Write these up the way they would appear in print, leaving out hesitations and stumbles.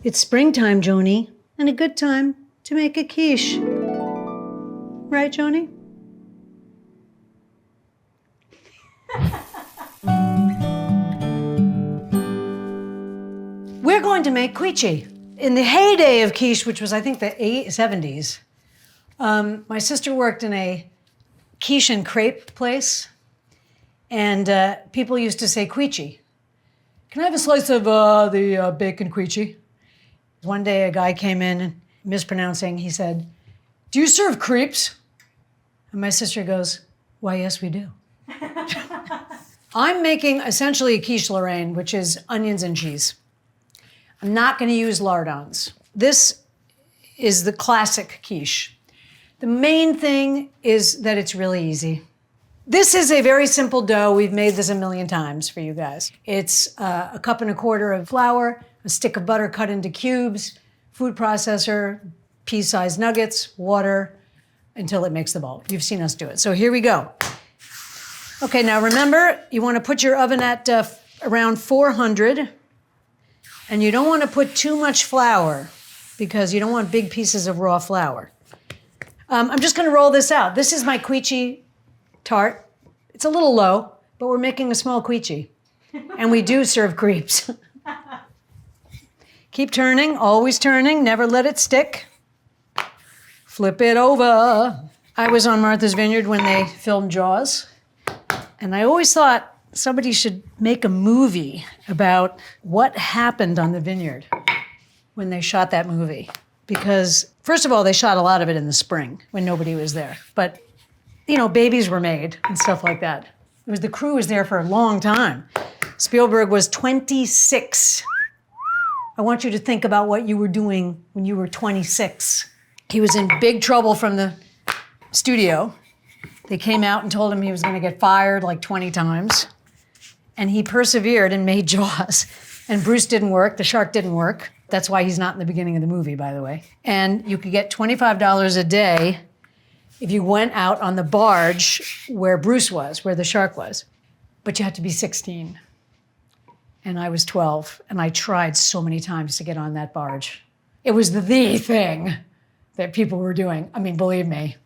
It's springtime, Joni, and a good time to make a quiche. Right, Joni? We're going to make quiche. In the heyday of quiche, which was, I think, the 70s, my sister worked in a quiche and crepe place, and people used to say quiche. Can I have a slice of the bacon quiche? One day a guy came in, mispronouncing, he said, "Do you serve crepes?" And my sister goes, "Why, yes, we do." I'm making essentially a quiche Lorraine, which is onions and cheese. I'm not gonna use lardons. This is the classic quiche. The main thing is that it's really easy. This is a very simple dough. We've made this a million times for you guys. It's a cup and a quarter of flour, a stick of butter cut into cubes, food processor, pea-sized nuggets, water, until it makes the ball. You've seen us do it. So here we go. Okay, now remember, you want to put your oven at around 400, and you don't want to put too much flour because you don't want big pieces of raw flour. I'm just going to roll this out. This is my quiche tart. It's a little low, but we're making a small quiche. And we do serve crepes. Keep turning, always turning, never let it stick. Flip it over. I was on Martha's Vineyard when they filmed Jaws, and I always thought somebody should make a movie about what happened on the vineyard when they shot that movie. Because, first of all, they shot a lot of it in the spring when nobody was there. But, you know, babies were made and stuff like that. The crew was there for a long time. Spielberg was 26. I want you to think about what you were doing when you were 26. He was in big trouble from the studio. They came out and told him he was going to get fired like 20 times. And he persevered and made Jaws. And Bruce didn't work, the shark didn't work. That's why he's not in the beginning of the movie, by the way. And you could get $25 a day if you went out on the barge where Bruce was, where the shark was. But you had to be 16. And I was 12, and I tried so many times to get on that barge. It was the thing that people were doing. I mean, believe me.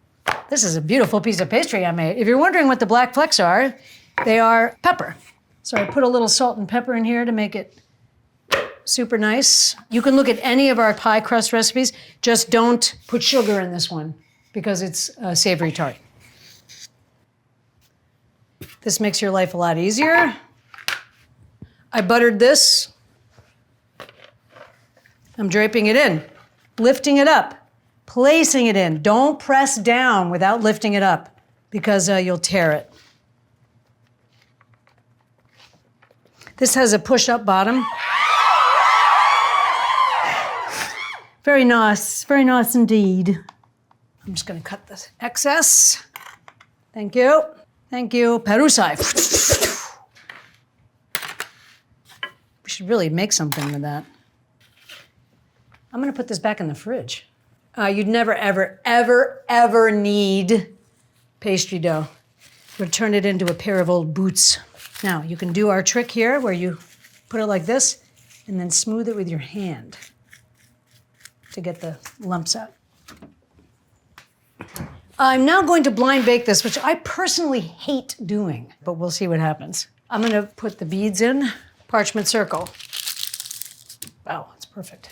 This is a beautiful piece of pastry I made. If you're wondering what the black flecks are, they are pepper. So I put a little salt and pepper in here to make it super nice. You can look at any of our pie crust recipes. Just don't put sugar in this one because it's a savory tart. This makes your life a lot easier. I buttered this. I'm draping it in, lifting it up, placing it in. Don't press down without lifting it up because you'll tear it. This has a push-up bottom. Very nice indeed. I'm just gonna cut this excess. Thank you, Perusai. We should really make something with that. I'm gonna put this back in the fridge. You'd never, ever, ever, ever need pastry dough. We'll turn it into a pair of old boots. Now, you can do our trick here where you put it like this and then smooth it with your hand to get the lumps out. I'm now going to blind bake this, which I personally hate doing, but we'll see what happens. I'm gonna put the beads in, parchment circle. Wow, that's perfect.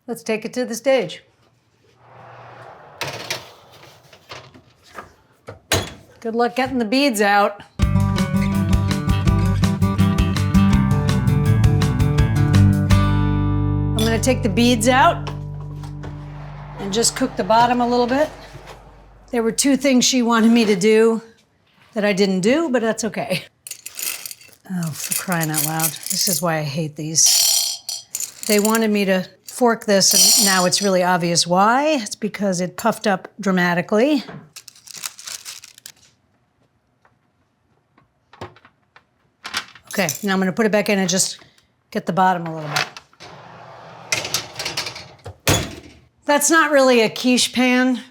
Let's take it to the stage. Good luck getting the beads out. I'm gonna take the beads out and just cook the bottom a little bit. There were two things she wanted me to do that I didn't do, but that's okay. Oh, for crying out loud. This is why I hate these. They wanted me to fork this, and now it's really obvious why. It's because it puffed up dramatically. Okay, now I'm gonna put it back in and just get the bottom a little bit. That's not really a quiche pan.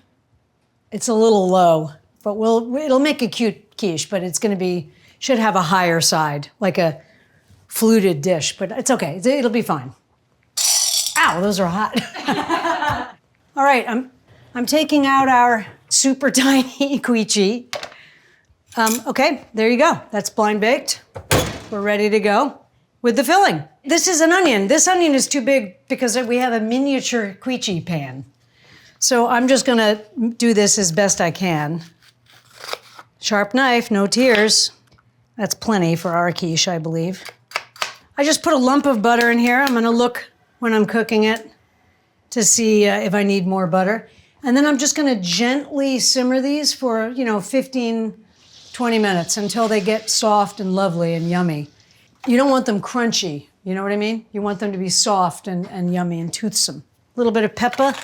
It's a little low, but it'll make a cute quiche, but it's gonna be, should have a higher side, like a fluted dish, but it's okay. It'll be fine. Ow, those are hot. All right, I'm taking out our super tiny quiche. Okay, there you go. That's blind baked. We're ready to go with the filling. This is an onion. This onion is too big because we have a miniature quiche pan. So I'm just gonna do this as best I can. Sharp knife, no tears. That's plenty for our quiche, I believe. I just put a lump of butter in here. I'm gonna look when I'm cooking it to see if I need more butter. And then I'm just gonna gently simmer these for, 15, 20 minutes until they get soft and lovely and yummy. You don't want them crunchy, you know what I mean? You want them to be soft and yummy and toothsome. A little bit of pepper,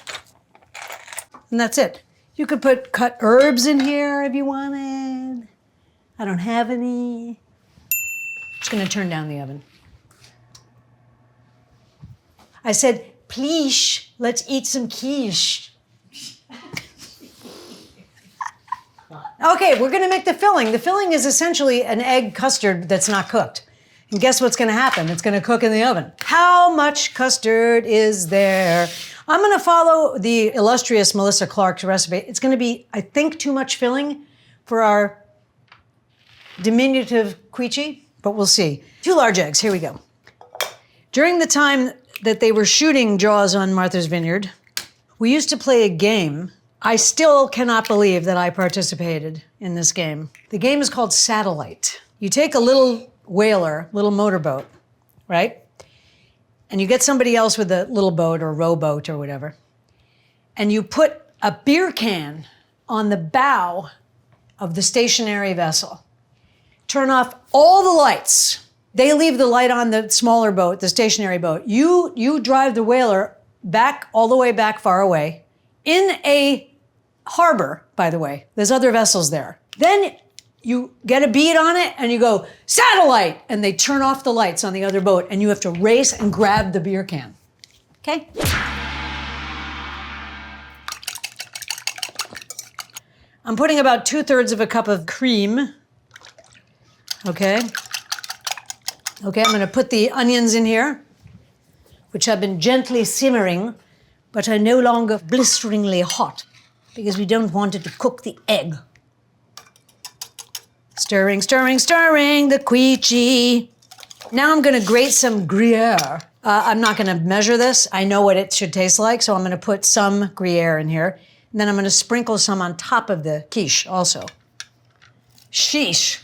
and that's it. You could put cut herbs in here if you wanted. I don't have any. Just gonna turn down the oven. I said, please, let's eat some quiche. Okay, we're gonna make the filling. The filling is essentially an egg custard that's not cooked. And guess what's gonna happen? It's gonna cook in the oven. How much custard is there? I'm gonna follow the illustrious Melissa Clark's recipe. It's gonna be, I think, too much filling for our diminutive quiche, but we'll see. 2 large eggs, here we go. During the time that they were shooting Jaws on Martha's Vineyard, we used to play a game. I still cannot believe that I participated in this game. The game is called Satellite. You take a little whaler, little motorboat, right? And you get somebody else with a little boat or rowboat or whatever, and you put a beer can on the bow of the stationary vessel. Turn off all the lights. They leave the light on the smaller boat, the stationary boat. You drive the whaler back, all the way back far away, in a harbor, by the way. There's other vessels there. Then you get a bead on it and you go, satellite! And they turn off the lights on the other boat and you have to race and grab the beer can. Okay? I'm putting about 2/3 of a cup of cream. Okay? Okay, I'm gonna put the onions in here, which have been gently simmering, but are no longer blisteringly hot because we don't want it to cook the egg. Stirring, stirring, stirring the quiche. Now I'm gonna grate some Gruyere. I'm not gonna measure this. I know what it should taste like, so I'm gonna put some Gruyere in here. And then I'm gonna sprinkle some on top of the quiche also. Sheesh.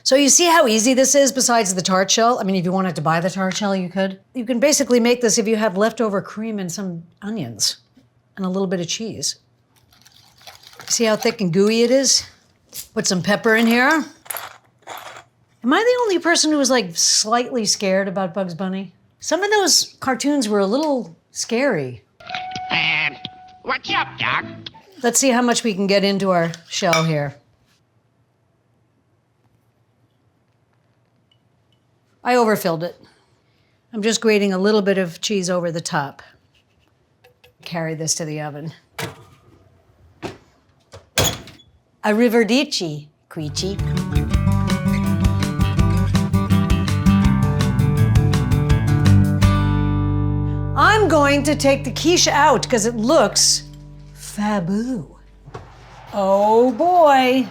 So you see how easy this is besides the tart shell? I mean, if you wanted to buy the tart shell, you could. You can basically make this if you have leftover cream and some onions and a little bit of cheese. See how thick and gooey it is? Put some pepper in here. Am I the only person who was like slightly scared about Bugs Bunny? Some of those cartoons were a little scary. What's up, Doc? Let's see how much we can get into our shell here. I overfilled it. I'm just grating a little bit of cheese over the top. Carry this to the oven. Arrivederci, quiche. I'm going to take the quiche out because it looks faboo. Oh boy,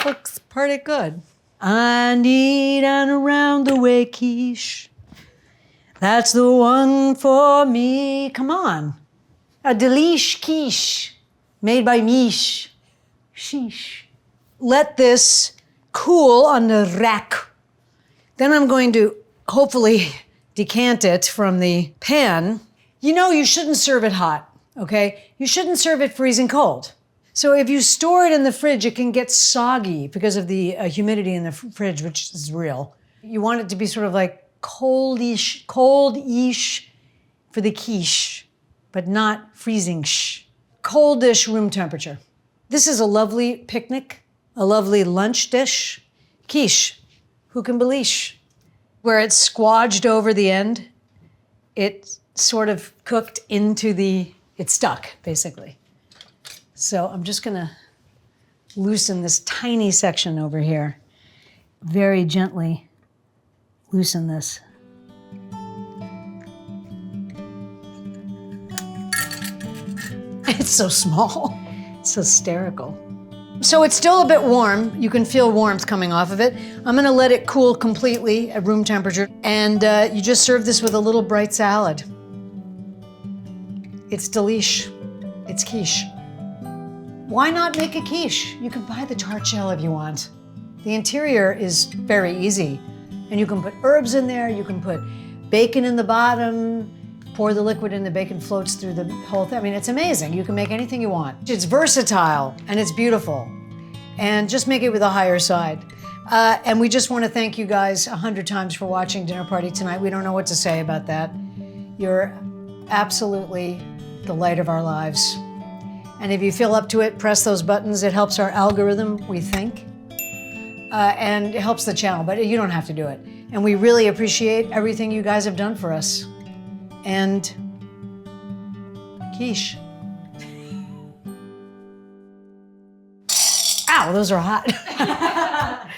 looks pretty good. I need an around the way quiche. That's the one for me. Come on. A DELISH quiche made by Mish. Sheesh. Let this cool on the rack. Then I'm going to hopefully decant it from the pan. You know you shouldn't serve it hot, okay? You shouldn't serve it freezing cold. So if you store it in the fridge, it can get soggy because of the humidity in the fridge, which is real. You want it to be sort of like cold-ish for the quiche, but not freezing-ish. Coldish room temperature. This is a lovely picnic, a lovely lunch dish. Quiche, who can believe? Where it's squadged over the end, it sort of cooked into it's stuck, basically. So I'm just gonna loosen this tiny section over here very gently loosen this. It's so small. It's hysterical. So it's still a bit warm. You can feel warmth coming off of it. I'm gonna let it cool completely at room temperature. And you just serve this with a little bright salad. It's delish. It's quiche. Why not make a quiche? You can buy the tart shell if you want. The interior is very easy. And you can put herbs in there, you can put bacon in the bottom, pour the liquid in, the bacon floats through the whole thing. I mean, it's amazing. You can make anything you want. It's versatile and it's beautiful. And just make it with a higher side. And we just want to thank you guys 100 times for watching Dinner Party tonight. We don't know what to say about that. You're absolutely the light of our lives. And if you feel up to it, press those buttons. It helps our algorithm, we think. And it helps the channel, but you don't have to do it. And we really appreciate everything you guys have done for us. And quiche. Ow, those are hot.